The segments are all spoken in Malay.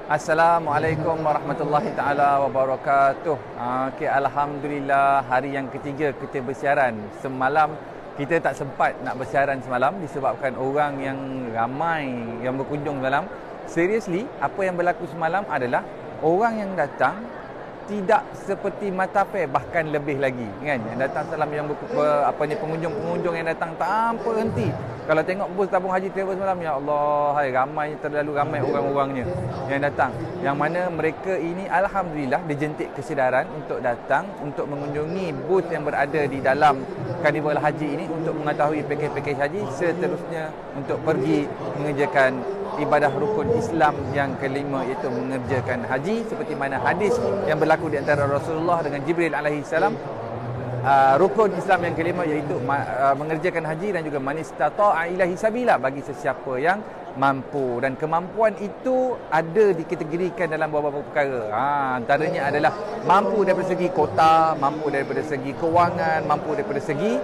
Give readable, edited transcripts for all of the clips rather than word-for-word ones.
Assalamualaikum warahmatullahi taala wabarakatuh. Okey, alhamdulillah hari yang ketiga kita bersiaran. Semalam kita tak sempat nak bersiaran semalam disebabkan orang yang ramai yang berkunjung semalam. Seriously, apa yang berlaku semalam adalah orang yang datang tidak seperti matafair, bahkan lebih lagi kan, yang datang salam yang pengunjung-pengunjung yang datang tanpa henti. Kalau tengok bus tabung haji travel semalam, ya Allah, hai, ramai, terlalu ramai orang-orangnya yang datang, yang mana mereka ini alhamdulillah dijentik kesedaran untuk datang untuk mengunjungi bus yang berada di dalam Karnival Haji ini untuk mengetahui pakej-pakej haji, seterusnya untuk pergi mengerjakan ibadah rukun Islam yang kelima, iaitu mengerjakan haji seperti mana hadis yang berlaku di antara Rasulullah dengan Jibril alaihi salam. Rukun Islam yang kelima iaitu mengerjakan haji dan juga man istata'a ilaihi sabila, bagi sesiapa yang mampu, dan kemampuan itu ada dikategorikan dalam beberapa perkara. Antaranya adalah mampu daripada segi kota, mampu daripada segi kewangan, mampu daripada segi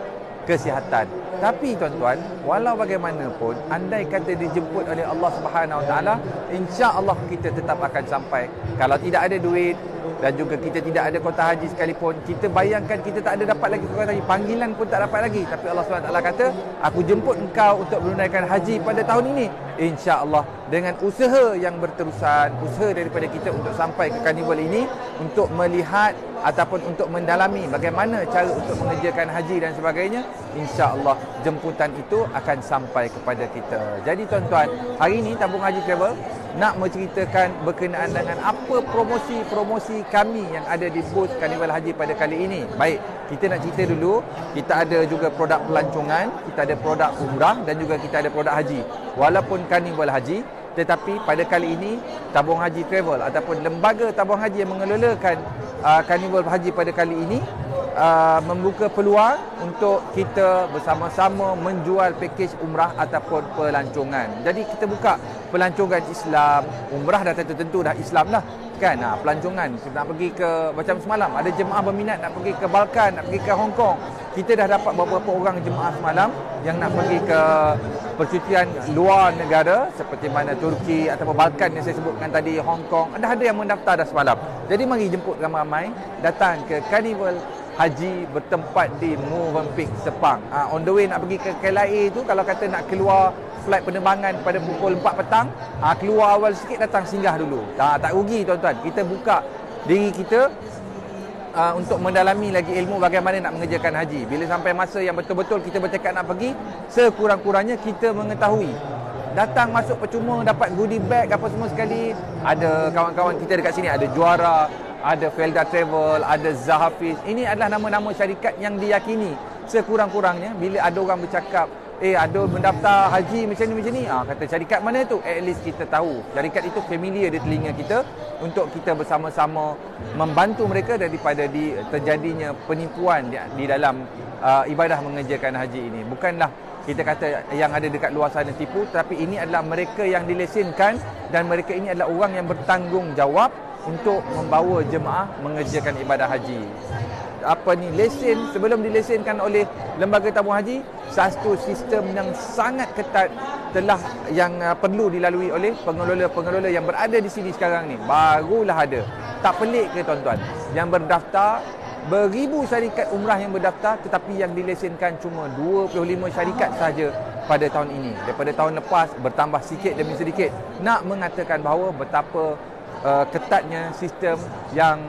kesihatan. Tapi tuan-tuan, walau bagaimanapun, andai kata dijemput oleh Allah Subhanahu Wa Taala, insya-Allah kita tetap akan sampai. Kalau tidak ada duit dan juga kita tidak ada kota haji sekalipun, kita bayangkan kita tak ada dapat lagi kota haji, panggilan pun tak dapat lagi, tapi Allah Subhanahu Wa Taala kata, aku jemput engkau untuk menunaikan haji pada tahun ini. Insya-Allah dengan usaha yang berterusan, usaha daripada kita untuk sampai ke karnival ini, untuk melihat ataupun untuk mendalami bagaimana cara untuk mengerjakan haji dan sebagainya, insya-Allah jemputan itu akan sampai kepada kita. Jadi tuan-tuan, hari ini Tabung Haji Travel nak menceritakan berkenaan dengan apa promosi-promosi kami yang ada di booth Karnival Haji pada kali ini. Baik, kita nak cerita dulu, kita ada juga produk pelancongan, kita ada produk umrah dan juga kita ada produk haji. Walaupun Karnival Haji, tetapi pada kali ini Tabung Haji Travel ataupun lembaga tabung haji yang mengelolakan Karnival Haji pada kali ini membuka peluang untuk kita bersama-sama menjual pakej umrah ataupun pelancongan. Jadi kita buka pelancongan Islam, umrah dah tentu dah Islam lah kan. Pelancongan kita nak pergi ke, macam semalam ada jemaah berminat nak pergi ke Balkan, nak pergi ke Hong Kong. Kita dah dapat beberapa orang jemaah semalam yang nak pergi ke percutian luar negara seperti mana Turki ataupun Balkan yang saya sebutkan tadi, Hong Kong. Ada yang mendaftar dah semalam. Jadi mari jemput ramai-ramai datang ke Karnival Haji bertempat di Movenpick Sepang. On the way nak pergi ke KLIA tu, kalau kata nak keluar flight penerbangan pada pukul 4 petang, keluar awal sikit, datang singgah dulu. Tak rugi tuan-tuan. Kita buka diri kita untuk mendalami lagi ilmu bagaimana nak mengerjakan haji. Bila sampai masa yang betul-betul kita bertekad nak pergi, sekurang-kurangnya kita mengetahui. Datang masuk percuma dapat goodie bag apa semua sekali. Ada kawan-kawan kita dekat sini, ada Juara, ada Felda Travel, ada Zahafiz. Ini adalah nama-nama syarikat yang diyakini. Sekurang-kurangnya bila ada orang bercakap, ada mendaftar haji macam ni, kata syarikat mana tu, at least kita tahu syarikat itu familiar di telinga kita, untuk kita bersama-sama membantu mereka daripada terjadinya penipuan di dalam ibadah mengerjakan haji ini. Bukanlah kita kata yang ada dekat luar sana tipu, tapi ini adalah mereka yang dilesenkan, dan mereka ini adalah orang yang bertanggungjawab untuk membawa jemaah mengerjakan ibadah haji. Lesen, sebelum dilesenkan oleh lembaga tabung haji, satu sistem yang sangat ketat telah yang perlu dilalui oleh pengelola-pengelola yang berada di sini sekarang ni. Barulah ada. Tak pelik ke tuan-tuan, yang berdaftar beribu syarikat umrah yang berdaftar, tetapi yang dilesenkan cuma 25 syarikat sahaja pada tahun ini. Daripada tahun lepas bertambah sikit demi sedikit. Nak mengatakan bahawa betapa ketatnya sistem yang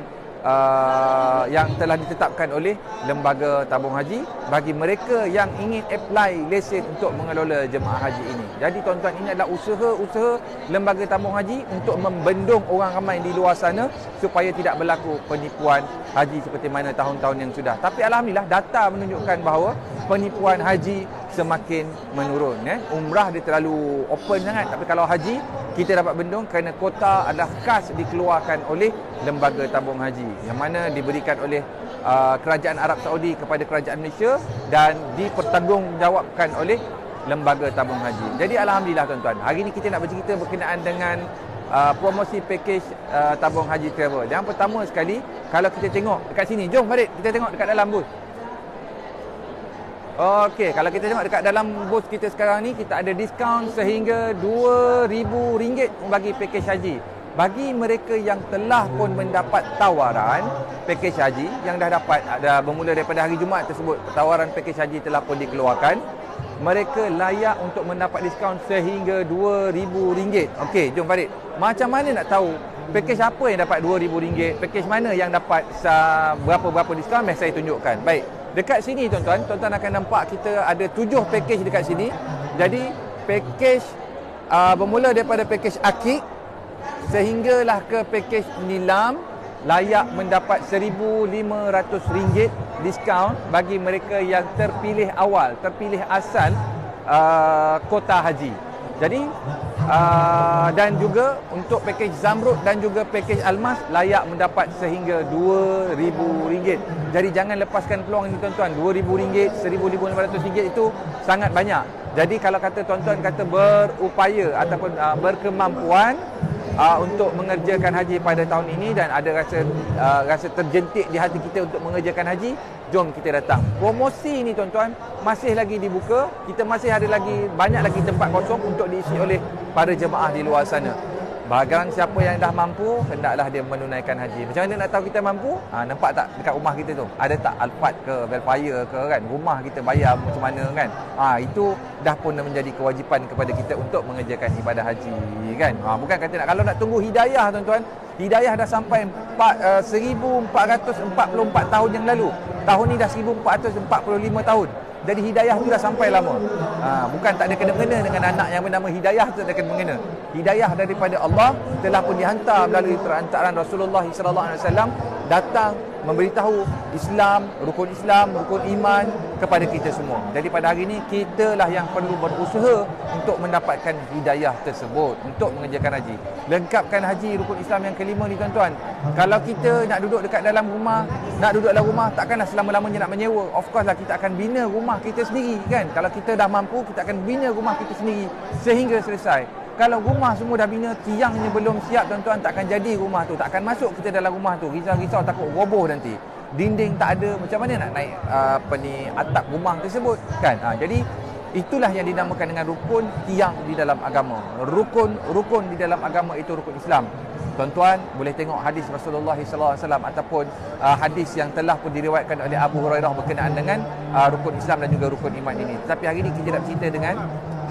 telah ditetapkan oleh lembaga tabung haji bagi mereka yang ingin apply lesen untuk mengelola jemaah haji ini. Jadi tuan-tuan, ini adalah usaha lembaga tabung haji untuk membendung orang ramai di luar sana supaya tidak berlaku penipuan haji seperti mana tahun-tahun yang sudah. Tapi alhamdulillah data menunjukkan bahawa penipuan haji semakin menurun. Umrah dia terlalu open sangat, tapi kalau haji kita dapat bendung kerana kota adalah khas dikeluarkan oleh lembaga tabung haji yang mana diberikan oleh kerajaan Arab Saudi kepada kerajaan Malaysia dan dipertanggungjawabkan oleh lembaga tabung haji. Jadi alhamdulillah tuan-tuan, hari ini kita nak bercerita berkenaan dengan promosi pakej tabung haji travel. Yang pertama sekali, kalau kita tengok dekat sini, jom Farid, kita tengok dekat dalam bus. Okey, kalau kita tengok dekat dalam bos kita sekarang ni, kita ada diskaun sehingga RM2,000 bagi pakej haji. bagi mereka yang telah pun mendapat tawaran pakej haji, yang dah dapat, ada bermula daripada hari Jumaat tersebut, tawaran pakej haji telah pun dikeluarkan, mereka layak untuk mendapat diskaun sehingga RM2,000. Okey, jom Farid. Macam mana nak tahu pakej apa yang dapat RM2,000, pakej mana yang dapat berapa-berapa diskaun? Mari saya tunjukkan. Baik, dekat sini tuan-tuan akan nampak kita ada 7 pakej dekat sini. Jadi pakej bermula daripada pakej akik sehinggalah ke pakej nilam layak mendapat RM1,500 diskaun bagi mereka yang terpilih awal, terpilih asal kota haji. Jadi dan juga untuk pakej Zamrud dan juga pakej Almas layak mendapat sehingga RM2,000. Jadi jangan lepaskan peluang ini tuan-tuan. RM2,000, RM1,500 itu sangat banyak. Jadi kalau kata tuan-tuan kata berupaya ataupun berkemampuan untuk mengerjakan haji pada tahun ini dan ada rasa terjentik di hati kita untuk mengerjakan haji, jom kita datang. Promosi ini tuan-tuan masih lagi dibuka. Kita masih ada lagi banyak lagi tempat kosong untuk diisi oleh para jemaah di luar sana. Barang siapa yang dah mampu, hendaklah dia menunaikan haji. Macam mana nak tahu kita mampu? Nampak tak dekat rumah kita tu? Ada tak Alphard ke, Velfire ke kan? Rumah kita bayar macam mana kan? Itu dah pun menjadi kewajipan kepada kita untuk mengerjakan ibadah haji kan? Bukan kata nak, kalau nak tunggu hidayah tuan-tuan, hidayah dah sampai 1444 tahun yang lalu. Tahun ni dah 1445 tahun. Jadi hidayah tu dah sampai lama. Bukan tak ada kena-mengena dengan anak yang bernama Hidayah tu, ada kena-mengena. Hidayah daripada Allah telah pun dihantar melalui perantaraan Rasulullah SAW datang memberitahu Islam, rukun iman kepada kita semua. Jadi pada hari ini kitalah yang perlu berusaha untuk mendapatkan hidayah tersebut untuk mengerjakan haji. Lengkapkan haji rukun Islam yang kelima ni tuan-tuan. Kalau kita nak duduk dekat dalam rumah, takkanlah selama-lamanya nak menyewa. Of course lah kita akan bina rumah kita sendiri kan. Kalau kita dah mampu, kita akan bina rumah kita sendiri sehingga selesai. Kalau rumah semua dah bina, tiangnya belum siap tuan-tuan, takkan jadi rumah tu. Takkan masuk kita dalam rumah tu. Risau-risau takut roboh nanti. Dinding tak ada, macam mana nak naik atap rumah tersebut kan? Jadi itulah yang dinamakan dengan rukun tiang di dalam agama. Rukun di dalam agama itu rukun Islam. Tuan-tuan boleh tengok hadis Rasulullah SAW ataupun hadis yang telah pun diriwayatkan oleh Abu Hurairah berkenaan dengan rukun Islam dan juga rukun iman ini. Tetapi hari ini kita nak cerita dengan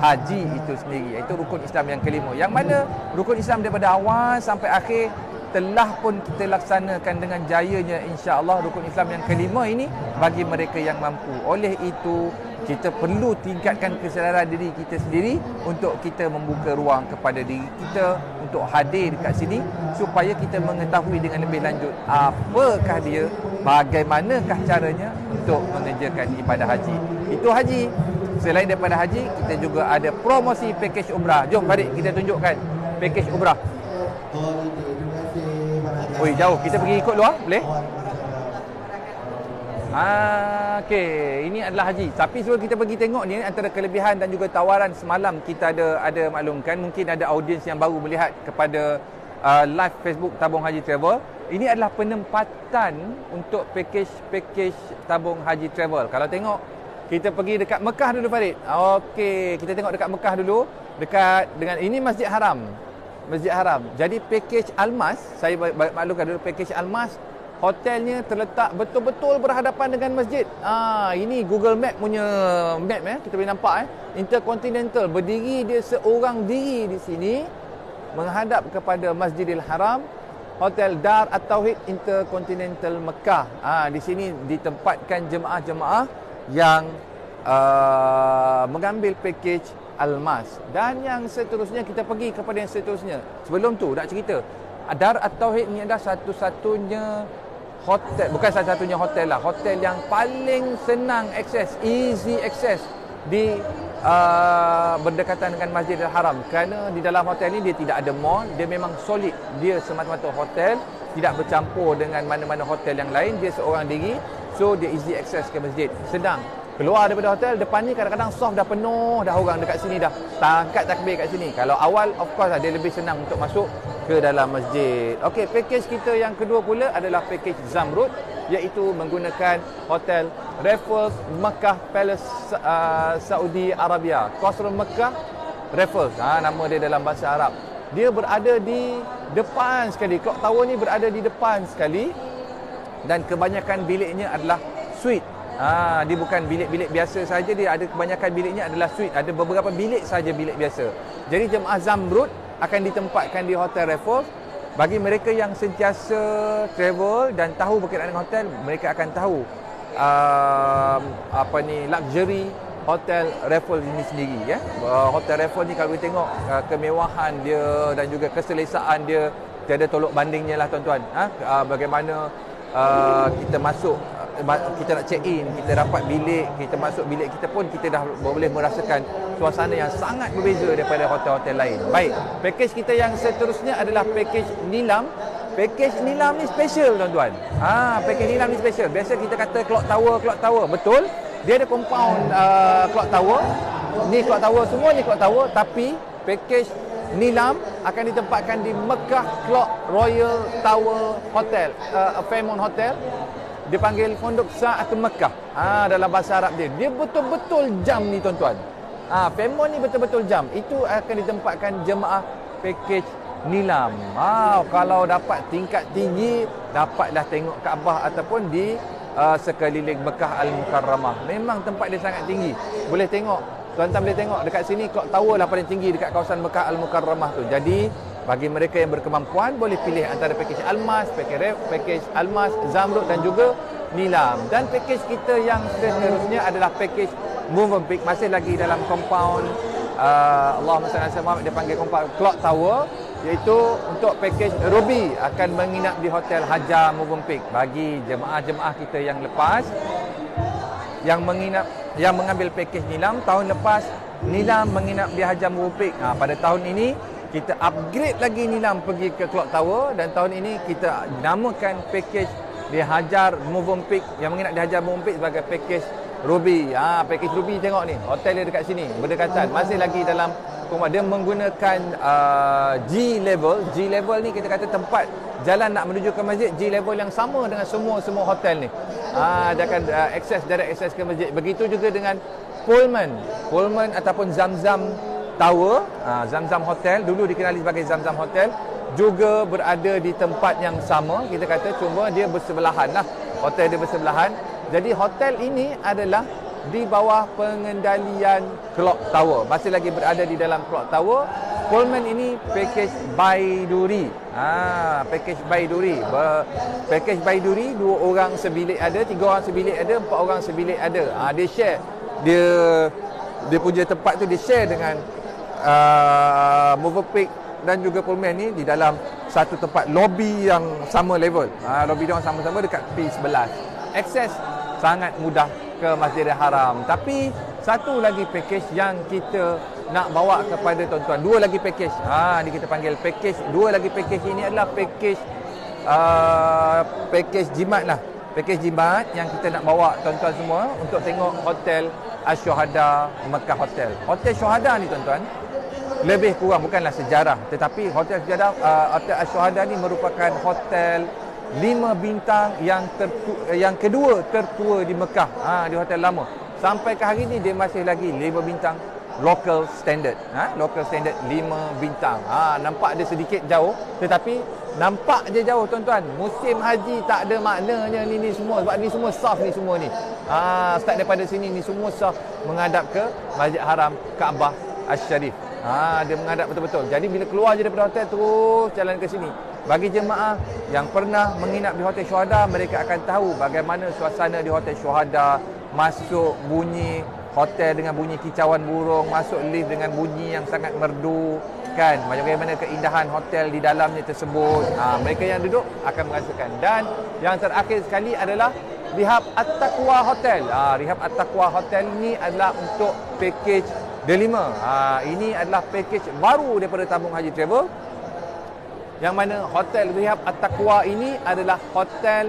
haji itu sendiri, iaitu rukun Islam yang kelima, yang mana rukun Islam daripada awal sampai akhir telah pun kita laksanakan dengan jayanya, insya-Allah. Rukun Islam yang kelima ini bagi mereka yang mampu. Oleh itu kita perlu tingkatkan kesedaran diri kita sendiri untuk kita membuka ruang kepada diri kita untuk hadir dekat sini supaya kita mengetahui dengan lebih lanjut apakah dia, bagaimanakah caranya untuk mengerjakan ibadah haji. Itu haji. Selain daripada haji, kita juga ada promosi pakej umrah. Jom Farid, kita tunjukkan pakej umrah. Oi, jauh. Kita pergi ikut luar, boleh? Okey, ini adalah haji. Tapi sebelum kita pergi tengok ni, antara kelebihan dan juga tawaran semalam kita ada maklumkan, mungkin ada audiens yang baru melihat kepada live Facebook Tabung Haji Travel. Ini adalah penempatan untuk pakej Tabung Haji Travel. Kalau tengok, kita pergi dekat Mekah dulu Farid. Okey, kita tengok dekat Mekah dulu. Dekat dengan ini Masjid Haram. Masjid Haram. Jadi pakej Almas, saya maklumkan dulu pakej Almas, hotelnya terletak betul-betul berhadapan dengan masjid. Ini Google Map punya map kita boleh nampak Intercontinental, berdiri dia seorang diri di sini menghadap kepada Masjidil Haram. Hotel Dar At-Tauhid Intercontinental Mekah. Di sini ditempatkan jemaah-jemaah yang mengambil pakej Almas. Dan yang seterusnya, kita pergi kepada yang seterusnya. Sebelum tu nak cerita, Dar At-Tauhid ni adalah satu-satunya hotel, bukan satu-satunya hotel lah, hotel yang paling senang akses, easy access di berdekatan dengan Masjidil Haram. Kerana di dalam hotel ni dia tidak ada mall, dia memang solid, dia semata-mata hotel, tidak bercampur dengan mana-mana hotel yang lain, dia seorang diri. So dia easy access ke masjid, senang. Keluar daripada hotel, depan ni kadang-kadang soft dah penuh dah orang dekat sini dah. Tangkat takbir kat sini. Kalau awal, of course lah, dia lebih senang untuk masuk ke dalam masjid. Okey, pakej kita yang kedua pula adalah pakej Zamrud, iaitu menggunakan hotel Raffles Mekah Palace Saudi Arabia. Qasr Mekah Raffles, nama dia dalam bahasa Arab. dia berada di depan sekali. Clock Tower ni berada di depan sekali dan kebanyakan biliknya adalah suite. Dia bukan bilik-bilik biasa saja, dia ada kebanyakan biliknya adalah suite. Ada beberapa bilik saja bilik biasa. Jadi jemaah Zamrud akan ditempatkan di Hotel Raffles. Bagi mereka yang sentiasa travel dan tahu berkaitan dengan hotel, mereka akan tahu luxury Hotel Raffles ini sendiri, ya. Hotel Raffles ni kalau kita tengok kemewahan dia dan juga keselesaan dia tiada tolok bandingnya lah tuan-tuan. Bagaimana kita masuk, kita nak check in, kita dapat bilik, kita masuk bilik kita pun kita dah boleh merasakan suasana yang sangat berbeza daripada hotel-hotel lain. Baik, pakej kita yang seterusnya adalah pakej Nilam. Pakej Nilam ni special tuan-tuan. Pakej Nilam ni special. Biasa kita kata clock tower. Betul, dia ada compound clock tower. Ni clock tower, semua ni clock tower, tapi pakej Nilam akan ditempatkan di Mekah Clock Royal Tower Hotel, Fairmont Hotel. Dia panggil Fondok Sa'atul Mekah. Dalam bahasa Arab dia. Dia betul-betul jam ni tuan-tuan. Fairmont ni betul-betul jam. Itu akan ditempatkan jemaah pakej Nilam. Kalau dapat tingkat tinggi, dapatlah tengok Kaabah ataupun di sekeliling Mekah Al-Mukarramah. Memang tempat dia sangat tinggi. Boleh tengok, tuan-tuan boleh tengok dekat sini clock tower lah paling tinggi dekat kawasan Mekah Al-Mukarramah tu. Jadi bagi mereka yang berkemampuan boleh pilih antara pakej Almas, pakej Almas, Zamrud dan juga Nilam. Dan pakej kita yang seterusnya adalah pakej Movenpick, masih lagi dalam compound Allahumma salli ala Muhammad, dia panggil compound Clock Tower, iaitu untuk pakej Ruby akan menginap di Hotel Hajar Movenpick. Bagi jemaah-jemaah kita yang lepas yang mengambil pakej Nilam tahun lepas, Nilam menginap di Hajar Movenpick. Pada tahun ini kita upgrade lagi Nilam pergi ke Clock Tower, dan tahun ini kita namakan pakej di Hajar Movenpick, yang menginap di Hajar Movenpick sebagai pakej Ruby. Pakej Ruby tengok ni, hotel dia dekat sini, berdekatan, masih lagi dalam rumah. Dia menggunakan G level. G level ni kita kata tempat jalan nak menuju ke masjid, G level yang sama dengan semua hotel ni. Dia akan direct access ke masjid. Begitu juga dengan Pullman ataupun Zamzam Tower, Zamzam Hotel, dulu dikenali sebagai Zamzam Hotel, juga berada di tempat yang sama, kita kata, cuma dia bersebelahan lah. Hotel dia bersebelahan. Jadi hotel ini adalah di bawah pengendalian Clock Tower, masih lagi berada di dalam Clock Tower. Pullman ini pakej Baiduri. Pakej Baiduri. Pakej Baiduri 2 orang sebilik ada, 3 orang sebilik ada, 4 orang sebilik ada. Dia share. Dia punya tempat tu dia share dengan Movenpick dan juga Pullman ni di dalam satu tempat, lobby yang sama level. Lobby dia orang sama-sama dekat P11. Akses sangat mudah ke Masjidil Haram. Tapi satu lagi pakej yang kita nak bawa kepada tuan-tuan, 2 lagi pakej. Ni kita panggil pakej, 2 lagi pakej ini adalah pakej jimat lah. Pakej jimat yang kita nak bawa tuan-tuan semua untuk tengok Hotel Asy-Syuhada Mekah Hotel. Hotel Syuhada ni tuan-tuan, lebih kurang bukanlah sejarah, tetapi Hotel Asy-Syuhada ni merupakan hotel 5 bintang yang kedua tertua di Mekah, di hotel lama. Sampai ke hari ni dia masih lagi 5 bintang local standard. Local standard 5 bintang. Nampak dia sedikit jauh, tetapi nampak je jauh tuan-tuan. Musim haji tak ada maknanya ni semua, sebab ni semua saf ni semua ni. Start daripada sini ni semua saf menghadap ke Masjid Haram Kaabah Asy-Syarif. Dia menghadap betul-betul. Jadi bila keluar je daripada hotel terus jalan ke sini. Bagi jemaah yang pernah menginap di Hotel Syuhada, mereka akan tahu bagaimana suasana di Hotel Syuhada. Masuk bunyi hotel dengan bunyi kicauan burung, masuk lift dengan bunyi yang sangat merdu, kan? Bagaimana keindahan hotel di dalamnya tersebut. Mereka yang duduk akan merasakan. Dan yang terakhir sekali adalah Rihab At-Taqwa Hotel. Rihab At-Taqwa Hotel ini adalah untuk pakej D5. Ini adalah pakej baru daripada Tabung Haji Travel, yang mana Hotel Rihab At-Taqwa ini adalah hotel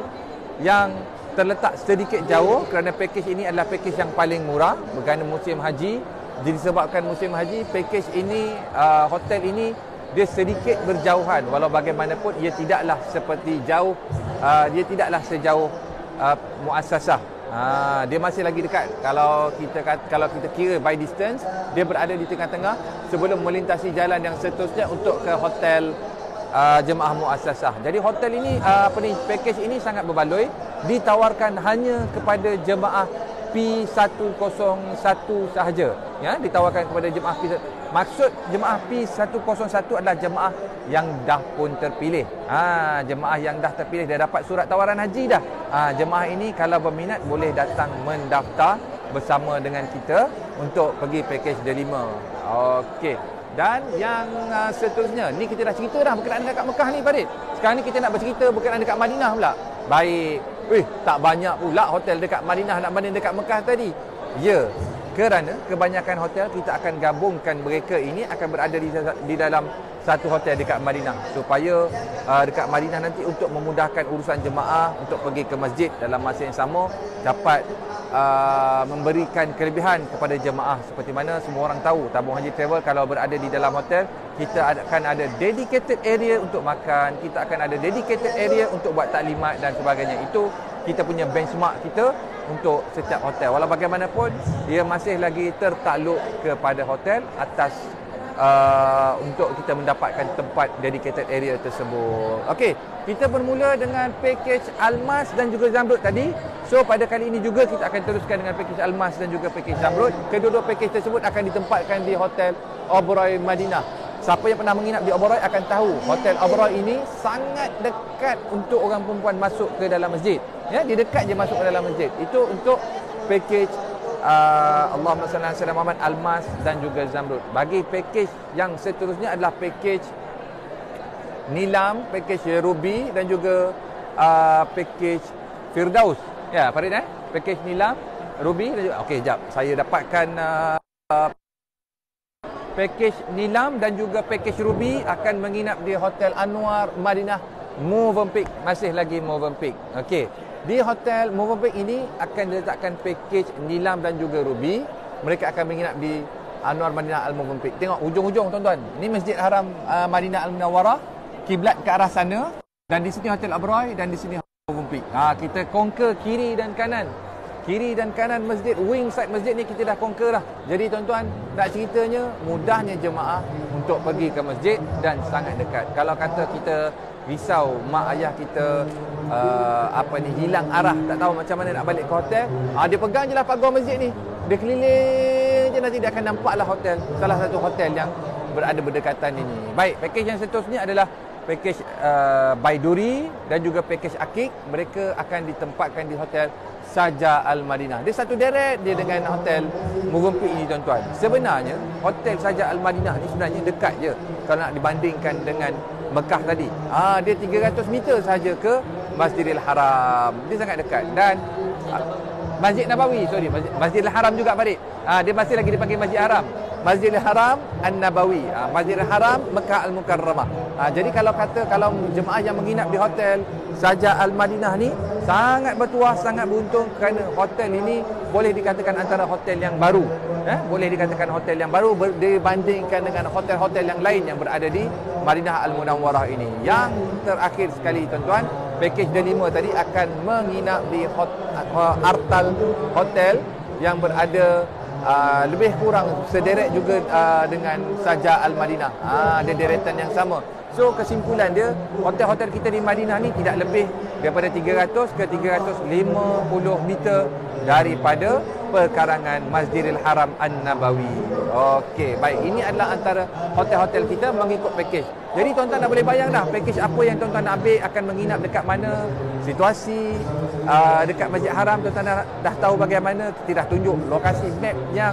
yang terletak sedikit jauh, kerana pakej ini adalah pakej yang paling murah berkaitan musim haji. Jadi disebabkan musim haji, pakej ini, hotel ini dia sedikit berjauhan. Walau bagaimanapun ia tidaklah seperti jauh, dia tidaklah sejauh muassasah Dia masih lagi dekat. Kalau kita kira by distance, dia berada di tengah-tengah sebelum melintasi jalan yang seterusnya untuk ke hotel jemaah muassasah. Jadi hotel ini package ini sangat berbaloi, ditawarkan hanya kepada jemaah P101 sahaja. Ya, ditawarkan kepada jemaah P1. Maksud jemaah P101 adalah jemaah yang dah pun terpilih. Jemaah yang dah terpilih, dah dapat surat tawaran haji dah. Jemaah ini kalau berminat boleh datang mendaftar bersama dengan kita untuk pergi package delima. Okey. Dan yang seterusnya, ni kita dah cerita dah berkenaan dekat Mekah ni, Farid. Sekarang ni kita nak bercerita berkenaan dekat Madinah pula. Baik. Tak banyak pula hotel dekat Madinah nak banding dekat Mekah tadi. Ya, kerana kebanyakan hotel kita akan gabungkan mereka ini akan berada di dalam satu hotel dekat Madinah, supaya dekat Madinah nanti untuk memudahkan urusan jemaah untuk pergi ke masjid dalam masa yang sama dapat memberikan kelebihan kepada jemaah. Seperti mana semua orang tahu, tabung haji travel kalau berada di dalam hotel, kita akan ada dedicated area untuk makan, kita akan ada dedicated area untuk buat taklimat dan sebagainya. Itu kita punya benchmark kita untuk setiap hotel. Walau bagaimanapun, dia masih lagi tertakluk kepada hotel atas untuk kita mendapatkan tempat dedicated area tersebut. Okey, kita bermula dengan package Almas dan juga Zamrud tadi. So pada kali ini juga kita akan teruskan dengan package Almas dan juga package Zamrud. Kedua-dua package tersebut akan ditempatkan di Hotel Oberoi Madinah. Siapa yang pernah menginap di Oberoi akan tahu Hotel Oberoi ini sangat dekat untuk orang perempuan masuk ke dalam masjid. Ya, dia dekat je masuk ke dalam masjid. Itu untuk package Allahumma salli ala sayyidina Muhammad, Almas dan juga Zamrud. Bagi package yang seterusnya adalah package Nilam, package Ruby dan juga package Firdaus. Ya, Farid, package Nilam, Ruby dan juga okey, jap. Saya dapatkan package Nilam dan juga package Ruby akan menginap di Hotel Anwar Madinah Movenpick. Masih lagi Movenpick. Okey. Di Hotel Movenpick ini akan diletakkan package Nilam dan juga Ruby. Mereka akan menginap di Anwar Madinah Al-Movenpick. Tengok hujung-hujung, tuan-tuan. Ini Masjid Haram Madinah Al-Munawwarah. Kiblat ke arah sana. Dan di sini Hotel Oberoi dan di sini Hotel Movenpick. Kita conquer kiri dan kanan. Kiri dan kanan masjid, wing side masjid ni kita dah conquer dah. Jadi tuan-tuan, nak ceritanya mudahnya jemaah untuk pergi ke masjid dan sangat dekat. Kalau kata kita risau mak ayah kita hilang arah, tak tahu macam mana nak balik ke hotel, dia pegang je lah pagar masjid ni, dia keliling je, nanti dia akan nampaklah hotel, salah satu hotel yang berada berdekatan ini. Baik, package yang seterusnya adalah package Baiduri dan juga package Akik. Mereka akan ditempatkan di Hotel Saja Al-Madinah. Dia satu deret dia dengan Hotel Movenpick ini, tuan-tuan. Sebenarnya Hotel Saja Al-Madinah ni sebenarnya dekat je kalau nak dibandingkan dengan Mekah tadi. Dia 300 meter sahaja ke Masjidil Haram. Dia sangat dekat. Dan Masjid Nabawi, Masjidil Haram juga, Farid. Dia masih lagi dipanggil Masjid Haram. Masjidil Haram An-Nabawi. Masjidil Haram Mekah Al-Mukarramah. Jadi kalau jemaah yang menginap di Hotel Saja Al-Madinah ni sangat bertuah, sangat beruntung kerana hotel ini boleh dikatakan antara hotel yang baru. Boleh dikatakan hotel yang baru dibandingkan dengan hotel-hotel yang lain yang berada di Madinah Al-Munawwarah ini. Yang terakhir sekali, tuan-tuan, package delima tadi akan menginap di Artal Hotel yang berada lebih kurang sederet juga dengan Saja Al-Madinah. Ada deretan yang sama. So kesimpulan dia, hotel-hotel kita di Madinah ni tidak lebih daripada 300 ke 350 meter daripada perkarangan Masjidil Haram An-Nabawi. Okey, baik, ini adalah antara hotel-hotel kita mengikut package. Jadi tuan-tuan dah boleh bayang dah package apa yang tuan-tuan nak ambil, akan menginap dekat mana, situasi dekat Masjid Haram tuan-tuan dah tahu bagaimana. Kita dah tunjuk lokasi map yang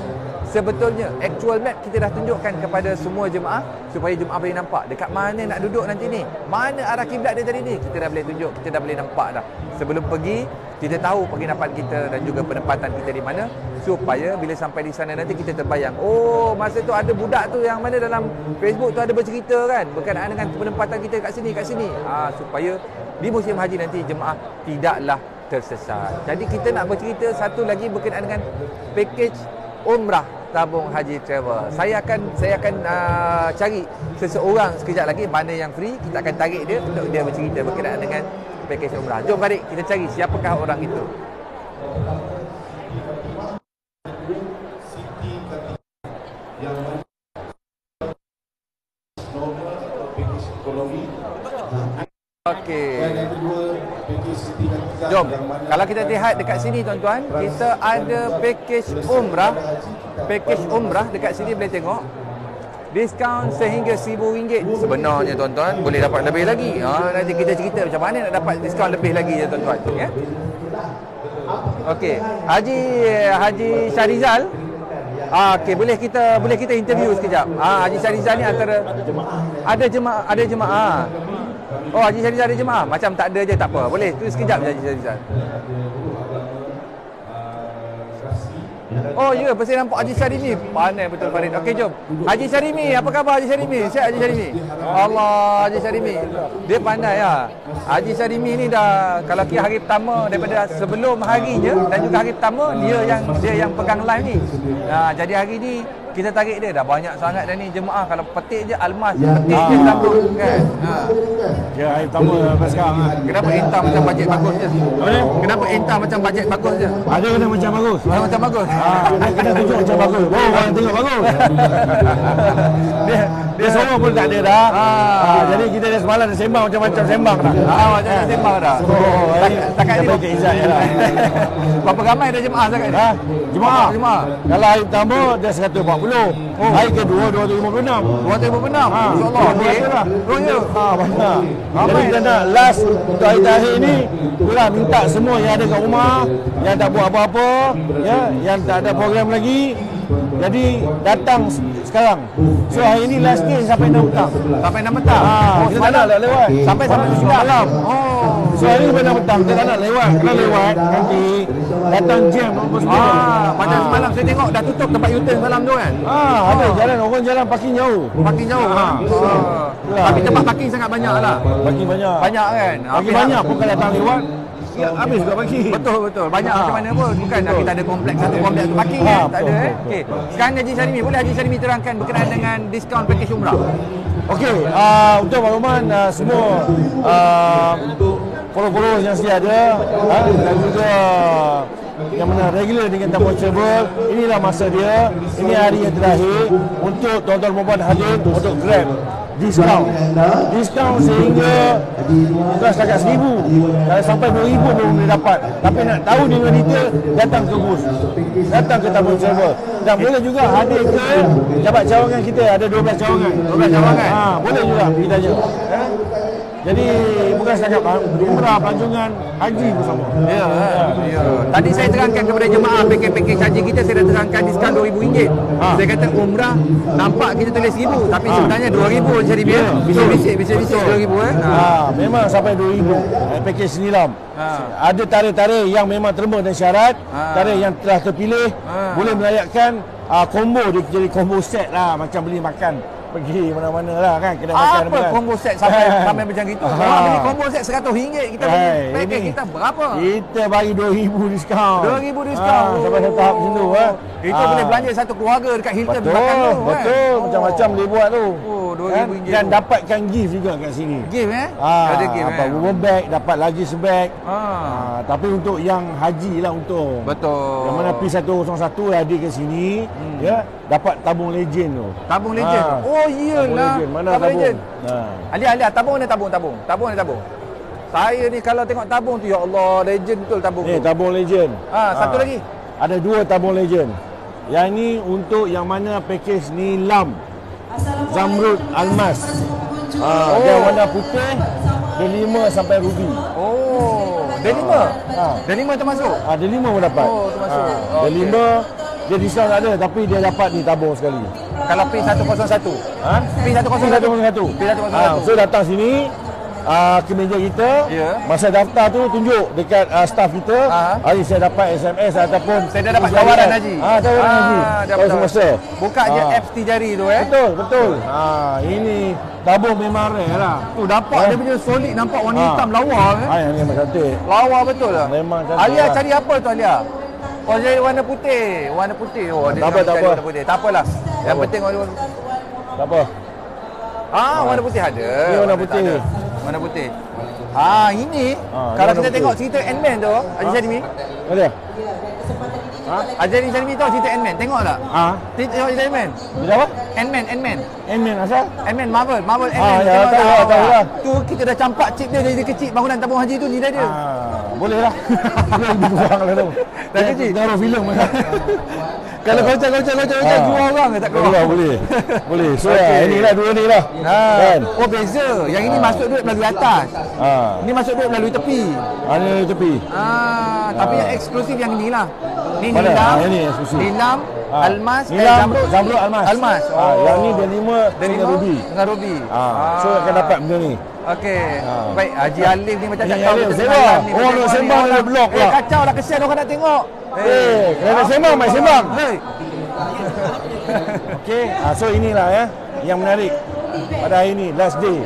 sebetulnya, actual map kita dah tunjukkan kepada semua jemaah supaya jemaah boleh nampak dekat mana nak duduk nanti ni, mana arah kiblat dia tadi ni, kita dah boleh tunjuk, kita dah boleh nampak dah. Sebelum pergi, kita tahu penginapan kita dan juga penempatan kita di mana, supaya bila sampai di sana nanti kita terbayang, oh masa tu ada budak tu yang mana dalam Facebook tu ada bercerita kan berkenaan dengan penempatan kita kat sini. Supaya di musim haji nanti jemaah tidaklah tersesat. Jadi kita nak bercerita satu lagi berkenaan dengan package umrah tabung haji travel. Saya akan cari seseorang sekejap lagi mana yang free, kita akan tarik dia untuk dia bercerita berkenaan dengan package umrah. Jom Farid, kita cari siapakah orang itu. Okey. Jom, kalau kita lihat dekat sini tuan-tuan, kita ada package umrah. Package umrah dekat sini boleh tengok. Diskaun sehingga RM1,000. Sebenarnya tuan-tuan boleh dapat lebih lagi. Nanti kita cerita macam mana nak dapat diskaun lebih lagi ya tuan-tuan, ya. Okey, Haji Syarizal. Okey, boleh kita interview sekejap. Haji Syarizal ni antara ada jemaah. Oh, Haji Syarizal ada jemaah. Macam tak ada je, tak apa. Boleh tu sekejap je Haji Syarizal. Oh ya, pasal nampak Haji Syarimi. Pandai betul Farid. Okey, jom. Haji Syarimi, apa khabar Haji Syarimi? Sihat Haji Syarimi? Allah, Haji Syarimi. Dia pandai ya. Haji Syarimi ni dah, kalau kira hari pertama daripada sebelum harinya dan juga hari pertama dia yang pegang live ni. Jadi hari ni kita tarik dia dah banyak sangat dah ni jemaah. Kalau petik je Almas, petik je sambung kan. Ya, hari pertama sampai sekarang. Kenapa entah macam bajet bagus je? Kenapa entah macam bajet bagus je? Ada kena macam bagus. Macam bagus. Kena tunjuk macam bagus. Orang tengok bagus. Dia semua pun tak ada dah. Jadi kita dah semalam dah sembang macam-macam sembang dah. Macam sembang dah. Takat ni pakai Izzat je lah. Berapa ramai dah jemaah sangat ni? Jemaah. Kalau hari pertama dia 140. Hari kedua 256. 256. InsyaAllah. Okey. Oh ya. Banyak. Jadi kita nak last untuk hari terakhir ni, itulah minta semua yang ada kat rumah, yang tak buat apa-apa, ya, yang tak ada program lagi. Jadi datang sekarang. So hari ni last ni sampai 6 petang. Sampai 6 petang. Kita tak nak lewat. Sampai 9 malam. So hari ni sampai 6 petang. Kita tak nak lewat. Kalau lewat nanti datang jam macam semalam saya tengok dah tutup tempat U-turn semalam tu kan. Ada jalan, orang jalan parking jauh. Parking jauh. Tapi tempat parking sangat banyak lah. Parking banyak. Banyak kan. Parking banyak pun kalau datang lewat habis juga parking. Betul. Banyak macam mana pun. Bukan nak kita ada kompleks satu kompleks tu parking kan. Tak ada Okey. Sekarang Haji Syarimi, boleh Haji Syarimi terangkan berkenaan dengan diskaun package umrah? Okey, untuk makluman semua followers yang sedia ada dan juga yang mana regular dengan Tabung Travel, inilah masa dia. Ini hari yang terakhir untuk tuan-tuan dan puan hadir untuk Grab diskaun sehingga bukan setakat 1,000, kalau sampai 2,000 pun boleh dapat. Tapi nak tahu dengan detail, datang ke booth, datang ke Tabung Travel, dan boleh juga hadir ke jabat cawangan kita. Ada 12 cawangan. Boleh juga pergi tanya. Jadi bukan setakat umrah, pelancongan haji bersama. Ya. Tadi saya terangkan kepada jemaah package haji kita, saya dah terangkan diskaun RM2,000. Saya kata umrah nampak kita tulis RM1,000 tapi sebenarnya RM2,000 cari dia. Bisik-bisik RM2,000 memang sampai RM2,000 package senilam. Ada tarikh-tarikh yang memang terma dan syarat, tarikh yang telah terpilih boleh melayakkan combo. Dia jadi combo set lah, macam beli makan pergi mana-mana lah kan, kedai makan apa kan? Combo set sampai macam gitu. Kalau beli combo set RM100, kita beli package kita berapa? Kita bagi RM2,000 diskaun. RM2,000 diskaun. Sampai satu tahap macam tu Itu boleh belanja satu keluarga dekat Hilton makan tu. Betul. Macam-macam boleh buat tu. RM2,000. Dan dapatkan gift juga kat sini. Gift ada gift Woman bag, dapat luggage bag. Tapi untuk yang haji lah untung. Betul. Yang mana P101 hadir ke sini, ya, dapat tabung legend tu. Tabung legend. Oh iyalah. Mana tabung? Ali tabung mana tabung? Saya ni kalau tengok tabung tu, ya Allah, legend betul tabung tu. Tabung legend. Satu lagi. Ada 2 tabung legend. Yang ni untuk yang mana package ni lam. Zamrud Almas. Dia warna putih, D5 sampai ruby. D5? D5 termasuk? D5 pun dapat. Termasuk. D5 dia diskaun tak ada, tapi dia dapat ni tabung sekali. Kalau P101? P101. So datang sini ke meja kita, masa daftar tu tunjuk dekat staff kita. Hari saya dapat SMS ataupun saya dah dapat tawaran haji. Tawaran haji. Tawaran semasa. Buka je apps Tijari tu Betul. Ini tabung memang rare lah. Tu dapat dia punya solid, nampak warna hitam lawa Yang ni memang cantik. Lawa betul lah. Memang cantik. Alia cari apa tu Alia? Cari warna putih. Dia tak apa. warna putih. Tak apalah. Yang penting warna tak apa. Warna putih ada. Ni warna putih. Warna putih. Ini kalau kita tengok cerita Ant-Man tu, Haji Syarimi. Ada. Azhari Syarimi tahu cerita Ant-Man? Tengok tak? Tengok cerita Ant-Man? Bila apa? Ant-Man. Ant-Man asal? Ant-Man Marvel Ant-Man. Ya, Tengok tahu tak? lah. Tu kita dah campak chip dia dari kecil. Bangunan tabung haji tu nilai dia. Boleh lah. Lebih kurang lah tu. Dah kecil. Taruh filem macam. Kalau kocak keluar orang ke tak keluar? Boleh. So inilah dua ni lah. Kan? Oh beza. Yang ini masuk duit melalui atas. Ini masuk duit melalui tepi. Ini melalui tepi. Tapi yang eksklusif yang ni lah. Ni Mana? nilam. Ini eksklusif. Nilam, almas, Zamrud, almas. Yang ni dia 5 dengan rubi. Dengan rubi. So akan dapat benda ni. Okey. Baik, Haji Alif ni macam cakap Alif sembang. Orang nak sembang dalam blog pula. Kacau lah, kesian orang nak tengok. Kena nak sembang, mai sembang. Okey. So inilah yang menarik pada hari ini, last day.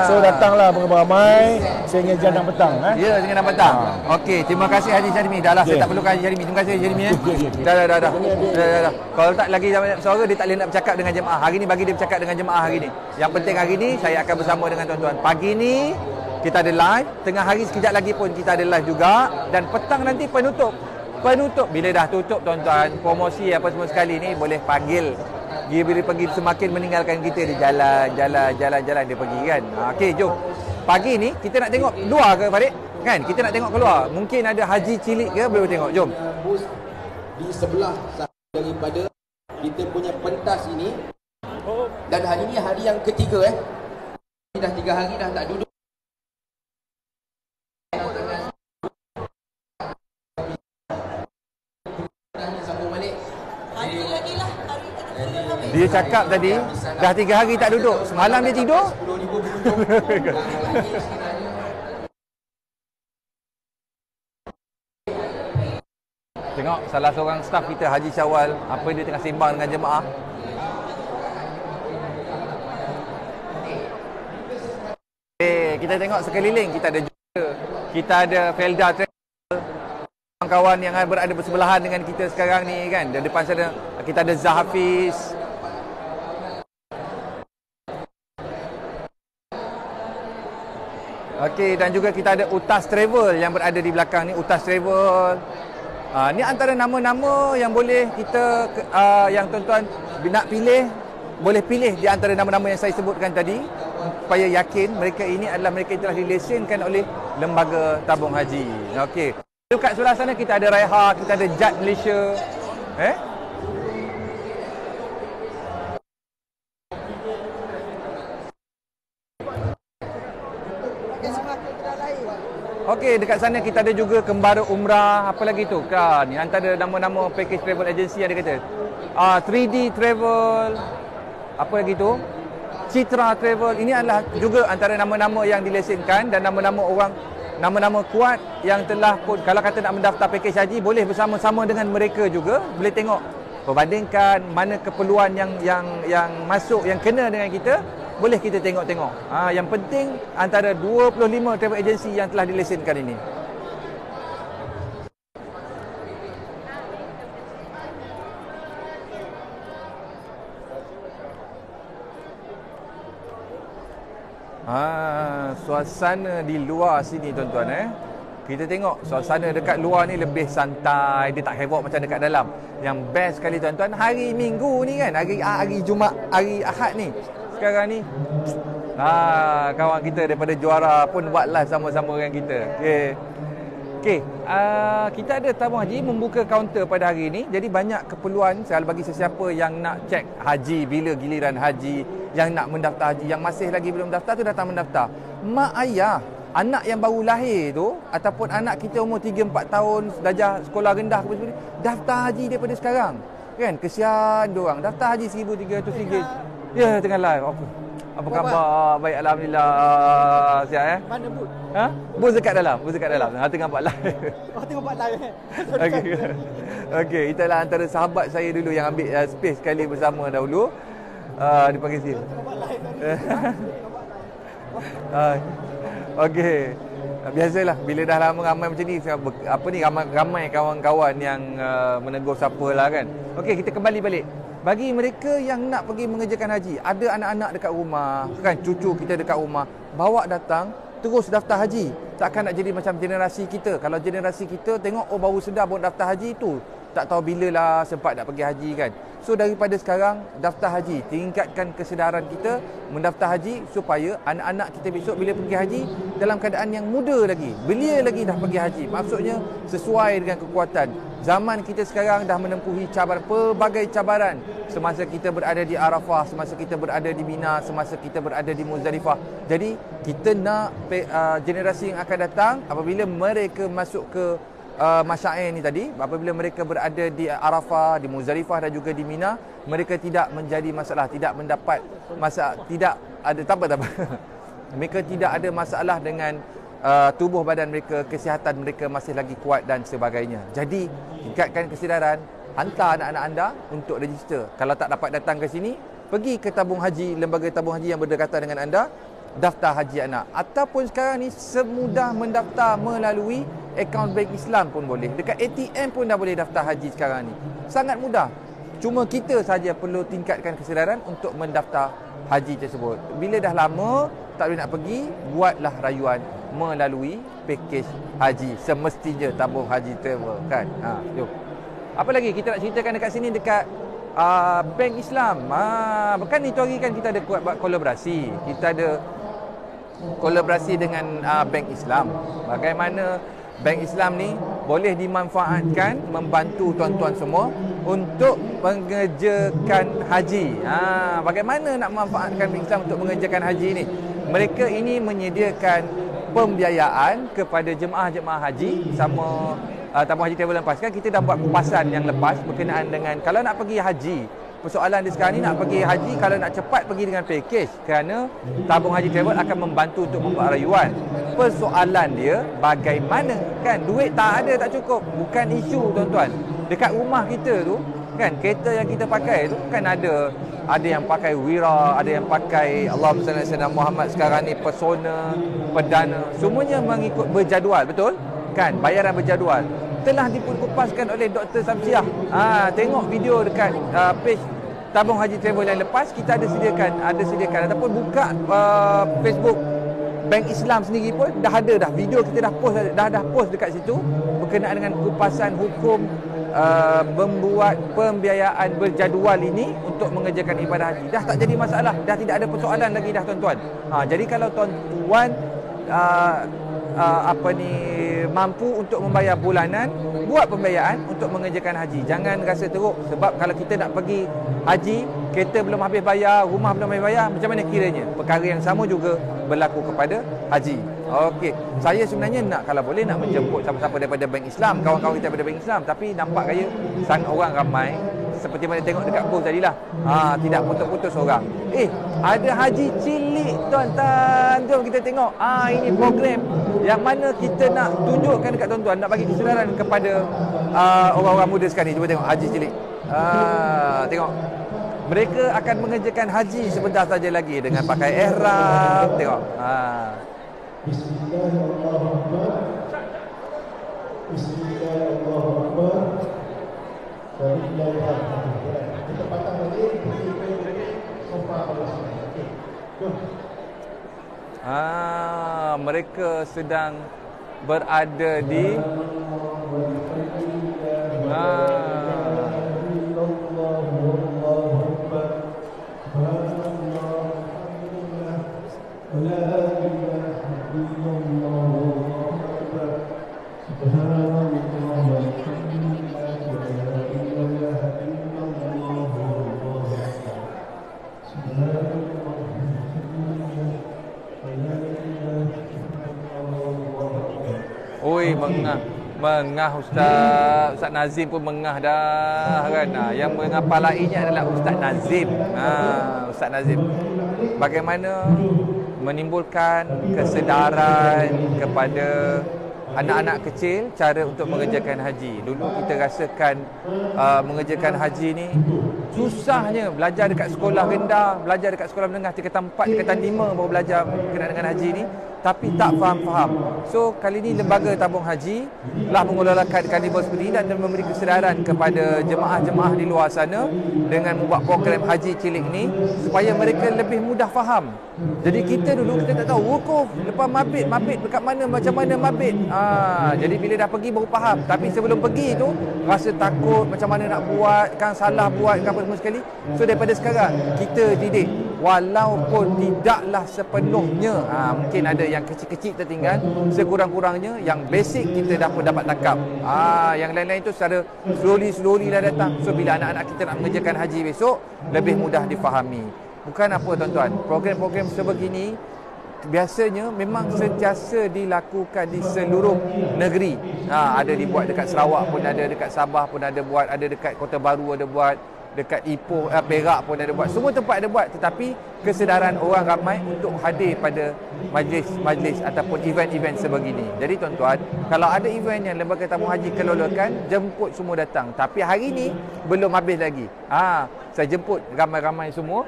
So datanglah beramai sehingga jam 6 petang. Ya, sehingga 6 petang. Okey, terima kasih Haji Syarimi. Dah lah, saya tak perlukan Haji Syarimi. Terima kasih Haji Syarimi. Dah. Kalau tak lagi suara, dia tak boleh nak bercakap dengan jemaah. Hari ni bagi dia bercakap dengan jemaah hari ni. Yang penting hari ni, saya akan bersama dengan tuan-tuan. Pagi ni, kita ada live. Tengah hari sekejap lagi pun kita ada live juga. Dan petang nanti penutup. Bila dah tutup tuan-tuan, promosi apa semua sekali ni boleh panggil. Dia bila pergi semakin meninggalkan kita di jalan dia pergi kan. Okey, jom. Pagi ni kita nak tengok luar ke Farid? Kan? Kita nak tengok keluar. Mungkin ada haji cilik ke, boleh tengok. Jom. Di sebelah daripada kita punya pentas ini. Dan hari ni hari yang ketiga Dah 3 hari dah tak duduk. Dia cakap tadi dah 3 hari tak duduk. Semalam dia tidur. Tengok salah seorang staf kita, Haji Syawal, apa dia tengah sembang dengan jemaah. Kita tengok sekeliling, kita ada juga, kita ada Felda Travel, kawan-kawan yang berada bersebelahan dengan kita sekarang ni kan. Di depan sana kita ada Zahafiz. Okey, dan juga kita ada Utas Travel yang berada di belakang ni, Utas Travel. Ni antara nama-nama yang boleh kita yang tuan-tuan nak pilih, boleh pilih di antara nama-nama yang saya sebutkan tadi supaya yakin mereka ini adalah mereka yang telah dilesenkan oleh Lembaga Tabung Haji. Okey. Dekat sebelah sana kita ada Raiha, kita ada Jad Malaysia. Okey, dekat sana kita ada juga Kembara Umrah, apa lagi tu? Kan, ni antara nama-nama package travel agency yang dia kata. 3D Travel, apa lagi tu? Citra Travel. Ini adalah juga antara nama-nama yang dilesenkan dan nama-nama orang, nama-nama kuat yang telah pun, kalau kata nak mendaftar package haji, boleh bersama-sama dengan mereka juga. Boleh tengok, perbandingkan mana keperluan yang masuk, yang kena dengan kita. Boleh kita tengok-tengok. Yang penting antara 25 travel agency yang telah dilesenkan ini. Suasana di luar sini tuan-tuan Kita tengok suasana dekat luar ni lebih santai, dia tak heboh macam dekat dalam. Yang best sekali tuan-tuan, hari Minggu ni kan, hari Jumaat, hari Ahad ni. Sekarang ni kawan kita daripada Juara pun buat live sama-sama dengan kita. Okey. Kita ada tabung haji membuka kaunter pada hari ini. Jadi banyak keperluan bagi sesiapa yang nak cek haji, bila giliran haji, yang nak mendaftar haji, yang masih lagi belum daftar tu datang mendaftar. Mak ayah, anak yang baru lahir tu ataupun anak kita umur 3-4 tahun darjah sekolah rendah apa sebagainya, daftar haji daripada sekarang. Kan kesian diorang. Daftar haji RM1,300. Ya, tengah live. Apa khabar? Baik, alhamdulillah. Sihat Mana booth? Booth dekat dalam. Tengah buat live. Tengah buat live Okey, itulah antara sahabat saya dulu yang ambil space sekali bersama dahulu. Dipanggil sini. Okey. Biasalah bila dah lama ramai macam ni, ramai kawan-kawan yang menegur siapalah kan. Okey, kita kembali balik. Bagi mereka yang nak pergi mengerjakan haji, ada anak-anak dekat rumah, kan cucu kita dekat rumah, bawa datang terus daftar haji. Takkan nak jadi macam generasi kita. Kalau generasi kita tengok baru sedar baru daftar haji tu tak tahu bila lah sempat nak pergi haji kan. So daripada sekarang daftar haji, tingkatkan kesedaran kita mendaftar haji supaya anak-anak kita besok bila pergi haji dalam keadaan yang muda lagi, belia lagi dah pergi haji. Maksudnya sesuai dengan kekuatan. Zaman kita sekarang dah menempuhi pelbagai cabaran semasa kita berada di Arafah, semasa kita berada di Mina, semasa kita berada di Muzdalifah. Jadi kita nak generasi yang akan datang apabila mereka masuk ke masyair ni tadi, apabila mereka berada di Arafah, di Muzdalifah dan juga di Mina, mereka tidak menjadi masalah, tidak mendapat masalah, tidak ada tak apa. Mereka tidak ada masalah dengan tubuh badan mereka, kesihatan mereka masih lagi kuat dan sebagainya. Jadi tingkatkan kesedaran, hantar anak-anak anda untuk register. Kalau tak dapat datang ke sini, pergi ke tabung haji, lembaga tabung haji yang berdekatan dengan anda, daftar haji anak. Ataupun sekarang ni semudah mendaftar melalui akaun bank Islam pun boleh. Dekat ATM pun dah boleh daftar haji sekarang ni. Sangat mudah. Cuma kita saja perlu tingkatkan kesedaran untuk mendaftar haji tersebut. Bila dah lama tak boleh nak pergi, buatlah rayuan melalui pakej haji. Semestinya tabung haji travel kan. Jom. Apa lagi kita nak ceritakan dekat sini dekat bank Islam. Bukan itu hari kan kita ada buat kolaborasi. Kita ada kolaborasi dengan bank Islam. Bagaimana bank Islam ni boleh dimanfaatkan membantu tuan-tuan semua untuk mengerjakan haji. Bagaimana nak memanfaatkan bank Islam untuk mengerjakan haji ni? Mereka ini menyediakan pembiayaan kepada jemaah-jemaah haji sama tabung haji travel lepas. Kan kita dah buat kupasan yang lepas berkenaan dengan kalau nak pergi haji. Persoalan dia sekarang ni nak pergi haji, kalau nak cepat pergi dengan pakej, kerana tabung haji travel akan membantu untuk membuat rayuan. Persoalan dia bagaimana kan, duit tak ada, tak cukup. Bukan isu tuan-tuan. Dekat rumah kita tu kan, kereta yang kita pakai tu kan ada yang pakai Wira, ada yang pakai Allahumma salli ala sayyidina Muhammad sekarang ni, Persona, Perdana, semuanya mengikut berjadual, betul? Kan, bayaran berjadual. Telah dikupaskan oleh Dr. Samsiah. Tengok video dekat page tabung haji travel yang lepas, kita ada sediakan ataupun buka Facebook Bank Islam sendiri pun dah ada dah video, kita dah post dekat situ berkenaan dengan kupasan hukum membuat pembiayaan berjadual ini untuk mengerjakan ibadah haji. Dah tak jadi masalah, dah tidak ada persoalan lagi dah tuan-tuan. Jadi kalau tuan-tuan mampu untuk membayar bulanan, buat pembiayaan untuk mengerjakan haji. Jangan rasa teruk sebab kalau kita nak pergi haji, kereta belum habis bayar, rumah belum habis bayar, macam mana kiranya? Perkara yang sama juga berlaku kepada haji. Okey, saya sebenarnya kalau boleh nak menjemput siapa-siapa daripada bank Islam, kawan-kawan kita daripada bank Islam, tapi nampak gaya sangat orang ramai seperti mana tengok dekat booth tadilah. Tidak putus-putus orang. Ada haji cilik tuan-tuan. Jom kita tengok. Ini program yang mana kita nak tunjukkan dekat tuan-tuan, nak bagi kesedaran kepada orang-orang muda sekarang ni. Cuba tengok haji cilik. Tengok. Mereka akan mengerjakan haji sebentar saja lagi dengan pakai ihram. Tengok. Bismillahirrahmanirrahim. Bismillahirrahmanirrahim. Kita patang lagi sofa bawah sini. Okey. Jom. Mereka sedang berada di mengah Ustaz Nazim pun mengah dah kan. Yang mengapalainya adalah Ustaz Nazim. Ustaz Nazim bagaimana menimbulkan kesedaran kepada anak-anak kecil cara untuk mengerjakan haji. Dulu kita rasakan mengerjakan haji ni susahnya. Belajar dekat sekolah rendah, belajar dekat sekolah menengah, tingkatan 4, tingkatan 5 baru belajar berkenaan dengan haji ni. tapi tak faham-faham. So kali ini Lembaga Tabung Haji telah mengelolakan karnival seperti ini dan memberi kesedaran kepada jemaah-jemaah di luar sana dengan membuat program haji cilik ni supaya mereka lebih mudah faham. Jadi kita dulu kita tak tahu wukuf, lepas mabit dekat mana, macam mana mabit. Jadi bila dah pergi baru faham. Tapi sebelum pergi tu rasa takut macam mana nak buat, kan salah buat kan apa semua sekali. So daripada sekarang kita didik walaupun tidaklah sepenuhnya, mungkin ada yang kecil-kecil tertinggal, sekurang-kurangnya yang basic kita dapat tangkap. Yang lain-lain tu secara slowly dah datang. So bila anak-anak kita nak mengerjakan haji besok, lebih mudah difahami. Bukan apa tuan-tuan, program-program sebegini biasanya memang sentiasa dilakukan di seluruh negeri. Ada dibuat dekat Sarawak pun ada, dekat Sabah pun ada buat, ada dekat Kota Baru ada buat, dekat Ipoh, Perak pun ada buat. Semua tempat ada buat, tetapi kesedaran orang ramai untuk hadir pada majlis ataupun event-event sebegini. Jadi tuan-tuan, kalau ada event yang Lembaga Tabung Haji kelolakan, jemput semua datang. Tapi hari ini belum habis lagi. Saya jemput ramai-ramai semua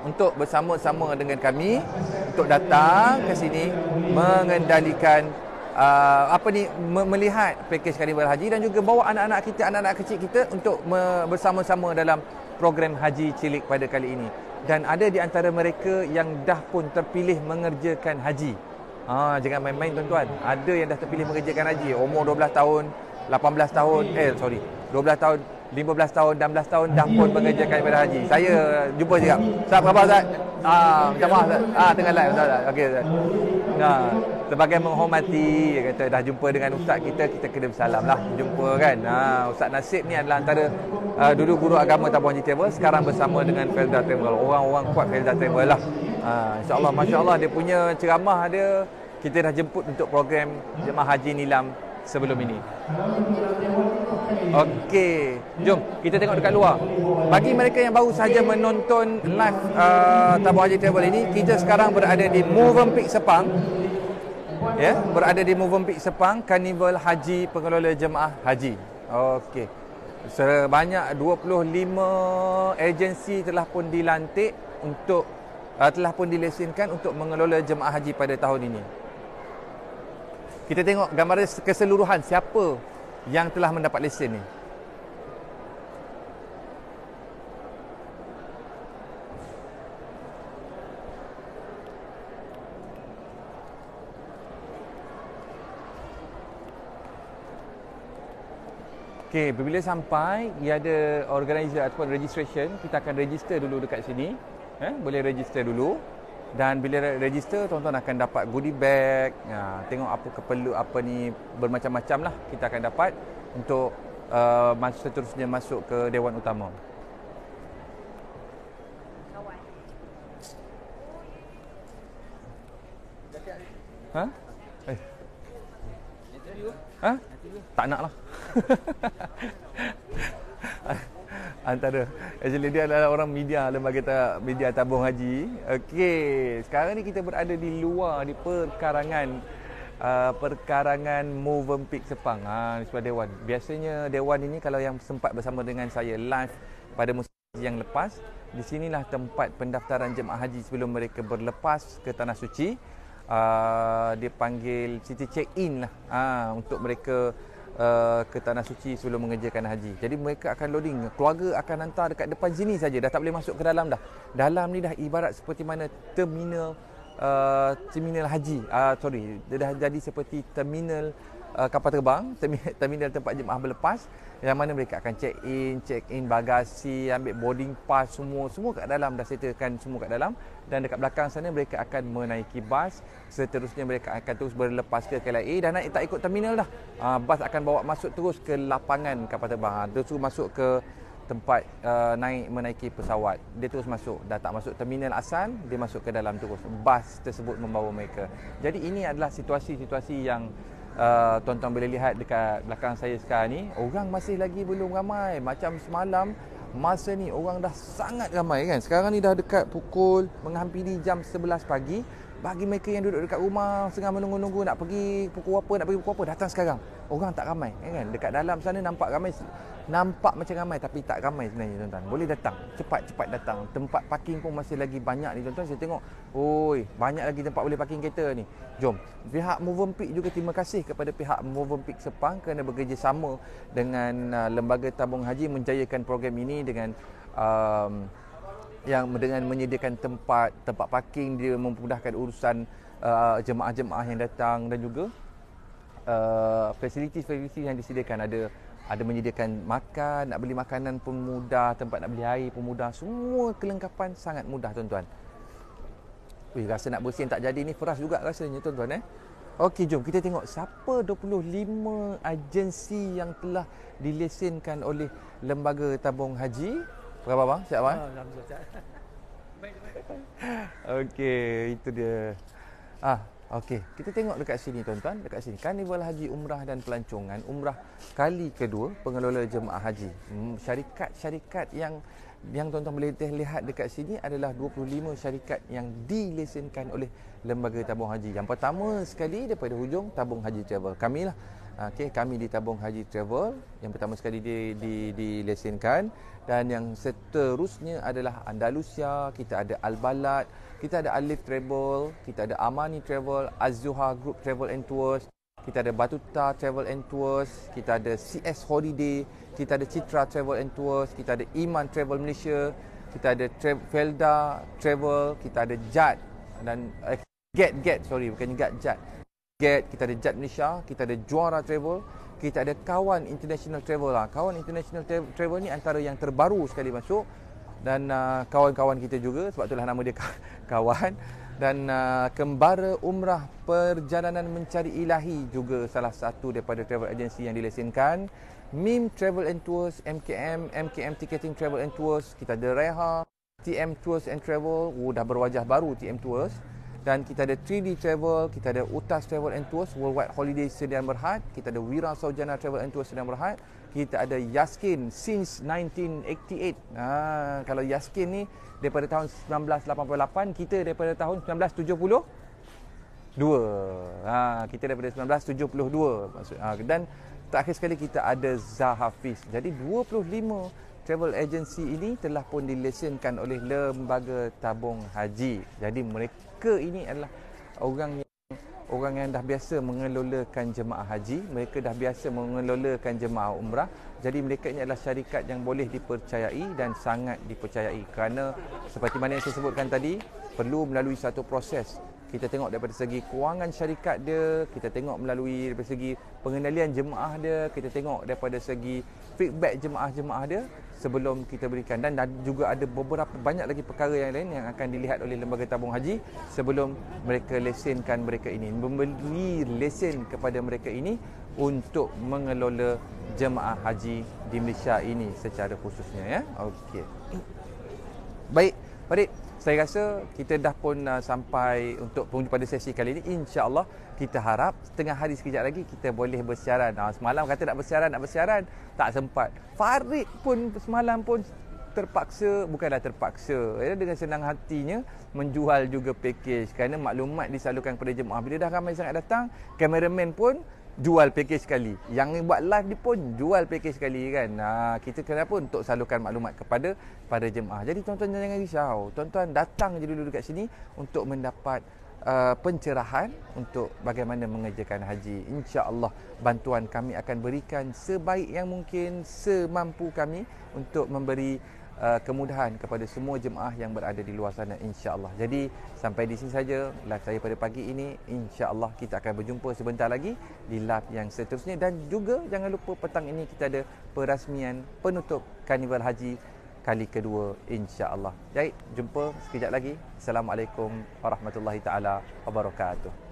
untuk bersama-sama dengan kami untuk datang ke sini mengendalikan melihat pakej karnival haji dan juga bawa anak-anak kita, anak-anak kecil kita untuk bersama-sama dalam program haji cilik pada kali ini. Dan ada di antara mereka yang dah pun terpilih mengerjakan haji. Jangan main-main tuan-tuan. Ada yang dah terpilih mengerjakan haji, umur 12 tahun, 18 tahun, 12 tahun, 15 tahun, 16 tahun dah pun mengerjakan ibadah haji. Saya jumpa juga. Ustaz, apa khabar Ustaz? Minta maaf Ustaz. Tengah live Ustaz. Okey Ustaz. Sebagai menghormati, dia kata dah jumpa dengan Ustaz kita kena bersalam lah. Jumpa kan. Ustaz Nasib ni adalah antara dulu guru agama Tabung Haji Travel, sekarang bersama dengan Felda Travel. Orang-orang kuat Felda Travel lah. InsyaAllah, Masya Allah dia punya ceramah dia, kita dah jemput untuk program Jemaah Haji Nilam sebelum ini. Okey, jom kita tengok dekat luar. Bagi mereka yang baru saja menonton live Tabung Haji Travel ini, kita sekarang berada di Movenpick Sepang. Berada di Movenpick Sepang, Karnival Haji Pengelola Jemaah Haji. Okey. Sebanyak 25 agensi telah pun dilantik untuk telah pun dilesenkan untuk mengelola jemaah haji pada tahun ini. Kita tengok gambaran keseluruhan siapa yang telah mendapat lesen ni. Okey, bila sampai ia ada organizer ataupun registration, kita akan register dulu dekat sini. Boleh register dulu. Dan bila register, tuan-tuan akan dapat goodie bag. Tengok apa keperlu, apa ni, bermacam-macam lah kita akan dapat untuk seterusnya masuk ke Dewan Utama. Tak nak lah. Antara actually dia adalah orang media, lembaga media Tabung Haji. Okey, sekarang ni kita berada di luar di perkarangan Movenpick Sepang. Di sebelah Dewan. Biasanya Dewan ini kalau yang sempat bersama dengan saya live pada musim yang lepas, di sinilah tempat pendaftaran jemaah haji sebelum mereka berlepas ke Tanah Suci. Dia panggil City Check-in lah untuk mereka ke Tanah Suci sebelum mengerjakan haji. Jadi mereka akan loading, keluarga akan hantar dekat depan sini saja, dah tak boleh masuk ke dalam dah. Dalam ni dah ibarat seperti mana terminal haji. Dia dah jadi seperti terminal kapal terbang, terminal tempat jemaah berlepas, yang mana mereka akan check in bagasi, ambil boarding pass, semua kat dalam, dah settlekan semua kat dalam. Dan dekat belakang sana mereka akan menaiki bas, seterusnya mereka akan terus berlepas ke KLIA, dan naik tak ikut terminal dah. Bas akan bawa masuk terus ke lapangan kapal terbang, terus masuk ke tempat menaiki pesawat. Dia terus masuk, dah tak masuk terminal asal, dia masuk ke dalam terus. Bas tersebut membawa mereka. Jadi ini adalah situasi-situasi yang tuan-tuan boleh lihat dekat belakang saya sekarang ni. Orang masih lagi belum ramai. Macam semalam, masa ni orang dah sangat ramai kan. Sekarang ni dah dekat pukul menghampiri jam 11 pagi. Bagi mereka yang duduk dekat rumah tengah menunggu-nunggu nak pergi pukul apa, datang sekarang. orang tak ramai kan. Dekat dalam sana nampak ramai, nampak macam ramai tapi tak ramai sebenarnya tuan-tuan. Boleh datang, cepat-cepat datang. Tempat parking pun masih lagi banyak ni tuan-tuan. Saya tengok, oi, banyak lagi tempat boleh parking kereta ni. Jom. Pihak Movenpick juga terima kasih kepada pihak Movenpick Sepang kerana bekerjasama dengan Lembaga Tabung Haji menjayakan program ini dengan yang dengan menyediakan tempat parking, dia memudahkan urusan jemaah-jemaah yang datang dan juga fasiliti-fasiliti yang disediakan. Ada menyediakan makan, nak beli makanan pun mudah, tempat nak beli air pun mudah. Semua kelengkapan sangat mudah tuan-tuan. Rasa nak bersin tak jadi ni peras juga rasanya tuan-tuan. Okey, jom kita tengok siapa 25 agensi yang telah dilesenkan oleh Lembaga Tabung Haji. Berapa bang? Siap bang? Okey, itu dia. Okey, kita tengok dekat sini tuan-tuan, dekat sini Karnival Haji Umrah dan Pelancongan Umrah kali kedua pengelola jemaah haji. Syarikat-syarikat yang tuan-tuan boleh lihat dekat sini adalah 25 syarikat yang dilesenkan oleh Lembaga Tabung Haji. Yang pertama sekali daripada hujung Tabung Haji Travel. Kamilah. Okey, kami di Tabung Haji Travel yang pertama sekali dilesenkan, dan yang seterusnya adalah Andalusia, kita ada Al-Balad, kita ada Alif Travel, kita ada Amani Travel, Az-Zuha Group Travel and Tours, kita ada Batuta Travel and Tours, kita ada CS Holiday, kita ada Citra Travel and Tours, kita ada Iman Travel Malaysia, kita ada Felda Travel, kita ada Jad dan Get, bukan Jad. Kita ada Jad Malaysia, kita ada Juara Travel, kita ada Kawan International Travel. Kawan International Travel ni antara yang terbaru sekali masuk, dan kawan-kawan kita juga, sebab itulah nama dia Kawan. Dan Kembara Umrah Perjalanan Mencari Ilahi juga salah satu daripada travel agency yang dilesenkan. MIM Travel and Tours, MKM Ticketing Travel and Tours, kita ada Reha, TM Tours and Travel, dah berwajah baru TM Tours. Dan kita ada 3D Travel, kita ada Utas Travel and Tours, Worldwide Holiday Sdn Bhd, kita ada Wira Saujana Travel and Tours Sdn Bhd, kita ada Yaskin since 1988. Kalau Yaskin ni daripada tahun 1988, kita daripada tahun 1972. Kita daripada 1972 maksud. Dan terakhir sekali kita ada Zahafiz. Jadi 25 travel agency ini telah pun dilesenkan oleh Lembaga Tabung Haji. Jadi mereka ini adalah orang yang dah biasa mengelolakan jemaah haji, mereka dah biasa mengelolakan jemaah umrah. Jadi mereka ini adalah syarikat yang boleh dipercayai dan sangat dipercayai, kerana seperti mana yang saya sebutkan tadi, perlu melalui satu proses. Kita tengok daripada segi kewangan syarikat dia, kita tengok melalui daripada segi pengendalian jemaah dia, kita tengok daripada segi feedback jemaah-jemaah dia sebelum kita berikan, dan juga ada beberapa banyak lagi perkara yang lain yang akan dilihat oleh Lembaga Tabung Haji sebelum mereka lesenkan mereka ini, memberi lesen kepada mereka ini untuk mengelola jemaah haji di Malaysia ini secara khususnya, ya. Okey. Baik, Farid, saya rasa kita dah pun sampai untuk pada sesi kali ini. InsyaAllah kita harap setengah hari sekejap lagi kita boleh bersiaran. Semalam kata nak bersiaran, tak sempat. Farid pun semalam pun bukanlah terpaksa, dengan senang hatinya menjual juga pakej, kerana maklumat disalurkan kepada jemaah. Bila dah ramai sangat datang, kameraman pun jual pakej sekali, yang buat live dia pun jual pakej sekali kan. Kita kenapa untuk salurkan maklumat kepada para jemaah. Jadi tuan-tuan jangan risau, tuan-tuan datang je dulu dekat sini untuk mendapat pencerahan untuk bagaimana mengerjakan haji. InsyaAllah bantuan kami akan berikan sebaik yang mungkin, semampu kami untuk memberi kemudahan kepada semua jemaah yang berada di luar sana, insya-Allah. Jadi sampai di sini saja live saya pada pagi ini. Insya-Allah kita akan berjumpa sebentar lagi di live yang seterusnya, dan juga jangan lupa petang ini kita ada perasmian penutup Karnival Haji kali kedua, insya-Allah. Baik, jumpa sekejap lagi. Assalamualaikum warahmatullahi taala wabarakatuh.